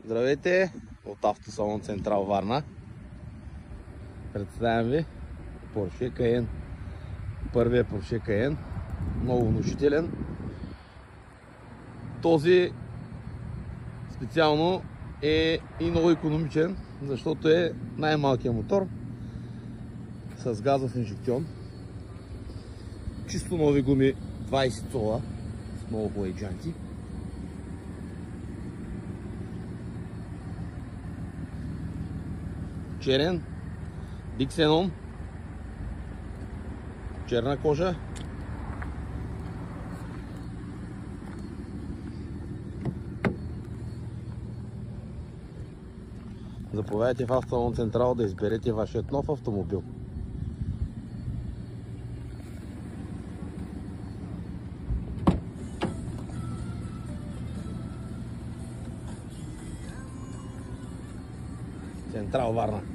Здравейте от Автосалон Централ Варна. Представям ви Porsche Cayenne. Първият Porsche Cayenne. Много внушителен. Този специално е и много икономичен, защото е най-малкият мотор с газов инжектион. Чисто нови гуми 20 цола с много хубави джанти. Черен, Dixenon, черна кожа. Заповядайте в Автосалон Централ да изберете вашият нов автомобил. Централ Варна.